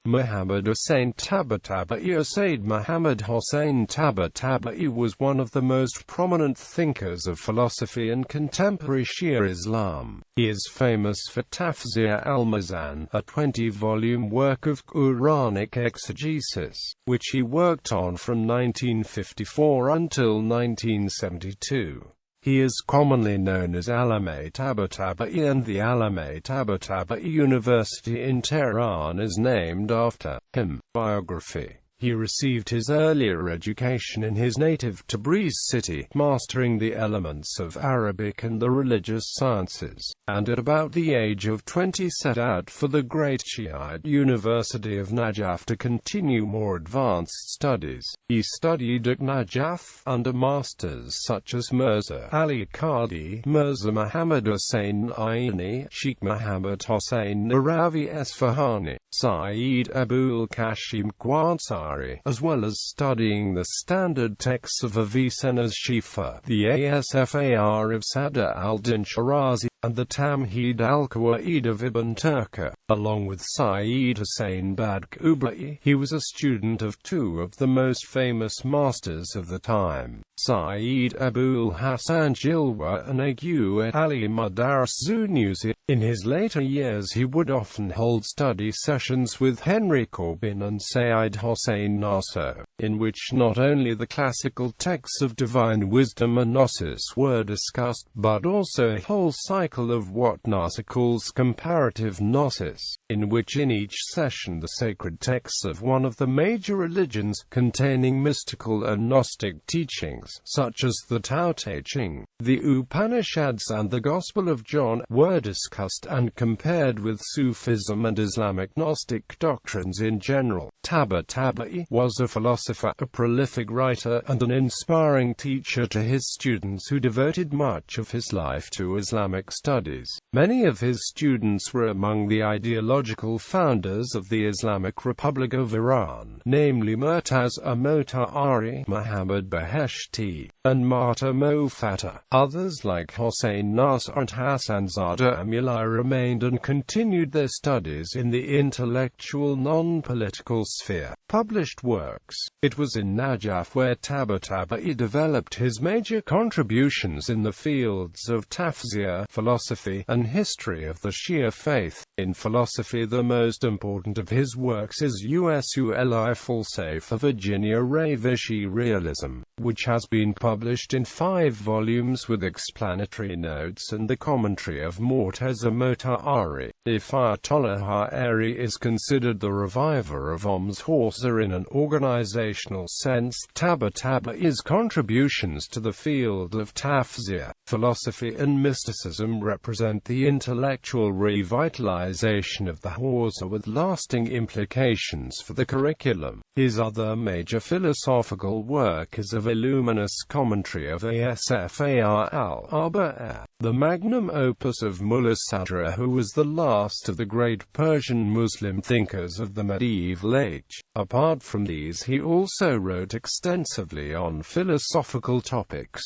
Mohammad Hossein Tabataba'i or Seyed Mohammad Hossein Tabataba'i was one of the most prominent thinkers of philosophy in contemporary Shia Islam. He is famous for Tafsir al-Mizan, a 20-volume work of Quranic exegesis, which he worked on from 1954 until 1972. He is commonly known as Allameh Tabataba'i, and the Allameh Tabataba'i University in Tehran is named after him. Biography. He received his earlier education in his native Tabriz city, mastering the elements of Arabic and the religious sciences, and at about the age of 20 set out for the great Shiite University of Najaf to continue more advanced studies. He studied at Najaf under masters such as Mirza Ali Qadi, Mirza Muhammad Hussein Aini, Sheikh Muhammad Hossein Naravi Esfahani, Sayyid Abul Kashim Qansari, as well as studying the standard texts of Avicenna's Shifa, the Asfar of Sadr al-Din Shirazi, and the Tamhid al-Qawaid of Ibn Turkah. Along with Sayyid Husayn Tabataba'i, he was a student of two of the most famous masters of the time, Sayyid Abul Hasan Jilwa and Agu Ali Madaris Zunusi. In his later years he would often hold study sessions with Henry Corbin and Sayyid Hossein Nasser, in which not only the classical texts of divine wisdom and gnosis were discussed, but also a whole cycle of what Nasser calls comparative gnosis, in which in each session the sacred texts of one of the major religions, containing mystical and Gnostic teachings, such as the Tao Te Ching, the Upanishads and the Gospel of John, were discussed and compared with Sufism and Islamic Gnostic doctrines in general. Tabataba'i was a philosopher, a prolific writer, and an inspiring teacher to his students who devoted much of his life to Islamic studies. Many of his students were among the ideological founders of the Islamic Republic of Iran, namely Murtaza Motahari, Muhammad Beheshti, and Marta Mofatteh. Others like Hossein Nasr and Hassanzadeh Amuli remained and continued their studies in the intellectual non-political sphere. Published works. It was in Najaf where Tabataba'i developed his major contributions in the fields of tafsir, philosophy, and history of the Shia faith. In philosophy, the most important of his works is Usul Falsafa of Virginia Ravishi Realism, which has been published in 5 volumes with explanatory notes and the commentary of Murtaza Motahari. If Ayatollah Ha'ari is considered the reviver of Om's Hausa in an organizational sense, Tabataba'i's contributions to the field of tafsir, philosophy and mysticism represent the intellectual revitalization of the Hausa with lasting implications for the curriculum. His other major philosophical work is a voluminous commentary of Asfar al-Arba'a, the magnum opus of Mullah Sadr, who was the last of the great Persian Muslim thinkers of the medieval age. Apart from these, he also wrote extensively on philosophical topics.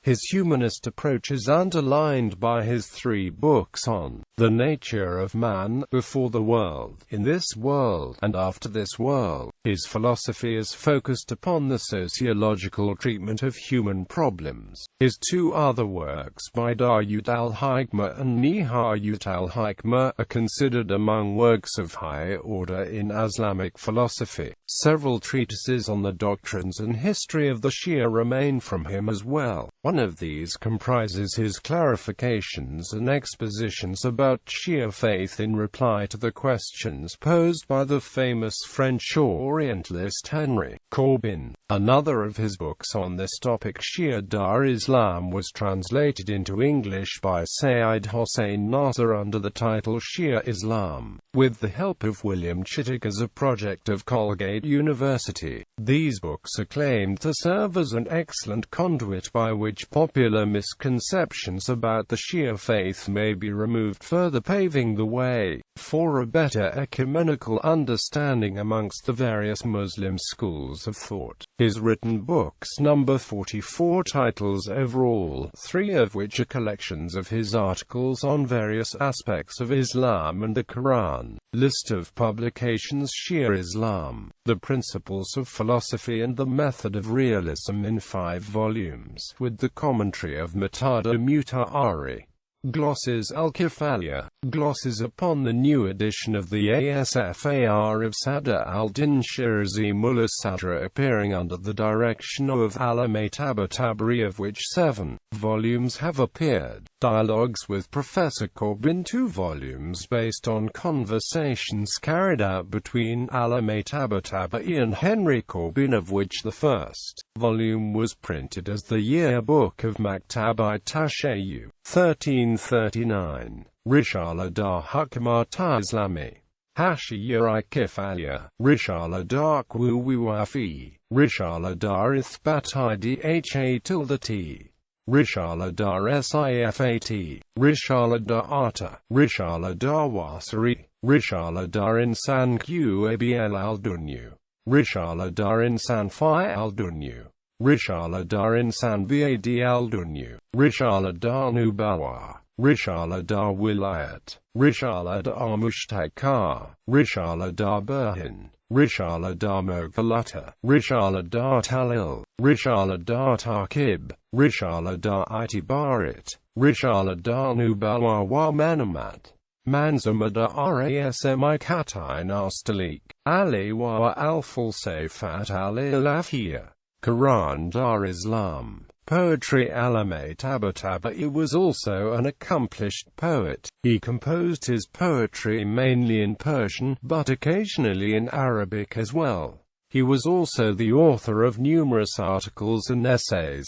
His humanist approach is underlined by his 3 books on the nature of man, before the world, in this world, and after this world. His philosophy is focused upon the sociological treatment of human problems. His 2 other works, Bidayat al-Hikmah and Nihayat al-Hikmah, are considered among works of high order in Islamic philosophy. Several treatises on the doctrines and history of the Shia remain from him as well. One of these comprises his clarifications and expositions about Shia faith in reply to the questions posed by the famous French Orientalist Henry Corbin. Another of his books on this topic, Shia Dar Islam, was translated into English by Sayyid Hossein Nasr under the title Shia Islam, with the help of William Chittick as a project of Colgate University. These books are claimed to serve as an excellent conduit by which popular misconceptions about the Shia faith may be removed, further paving the way for a better ecumenical understanding amongst the various various Muslim schools of thought. His written books number 44 titles overall, 3 of which are collections of his articles on various aspects of Islam and the Quran. List of publications: Shia Islam, The Principles of Philosophy and the Method of Realism in 5 volumes, with the commentary of Muqtada Mutahari. Glosses al-Kifaya, glosses upon the new edition of the Asfar of Sadr al-Din Shirazi Mullah Sadra, appearing under the direction of Allameh Tabataba'i, of which 7 volumes have appeared. Dialogues with Professor Corbin, 2 volumes based on conversations carried out between Allameh Tabataba'i and Henry Corbin, of which the first volume was printed as the Yearbook of Maktab-i-Tashayu, 1339. Rishala dar Hukamat Islami. Hashiya-i-Kifaya. Rishala dar Qwu-Wafi. Rishala dar Ithbat-i-Dha-T. Rishala dar Sifat. Rishala dar Ata. Rishala dar Wasari. Rishala dar Insan Qab al-Dunyu. Rishala dar Insan Fi al-Dunyu. Rishala dar Insan Bad al-Dunyu. Rishala dar Nubawa. Rishala dar Wilayat. Rishala dar Mushtaka. Rishala dar Burhan. Rishala dar Moghalata. Rishala dar Talil. Rishala dar Tarkib. Rishala dar Itibarit. Rishala dar Nubawa wa Manamat. Manzuma dar Rasmi Katai Nastalik. Ali wa al-Falsafat al-Ilafiyya. Quran dar Islam. Poetry. Allameh Tabataba'i was also an accomplished poet. He composed his poetry mainly in Persian, but occasionally in Arabic as well. He was also the author of numerous articles and essays.